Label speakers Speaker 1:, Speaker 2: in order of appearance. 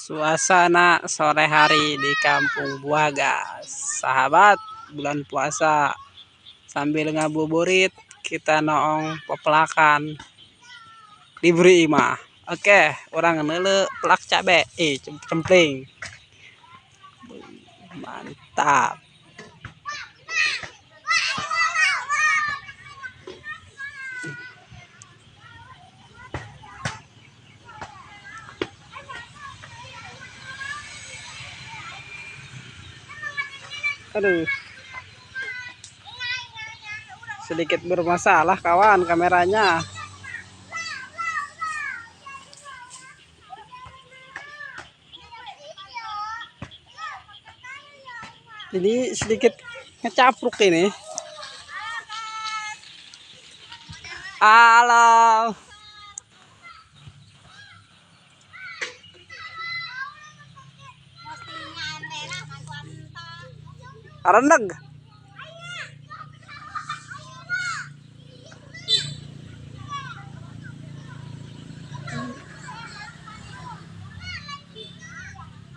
Speaker 1: Suasana sore hari di Kampung Buaga. Sahabat, bulan puasa sambil ngabuburit kita noong pepelakan diberi imah. Oke, orang nele pelak cabe, cempling. Mantap. Aduh, sedikit bermasalah kawan kameranya. Jadi sedikit ngecapruk ini. Halo. Rendeg.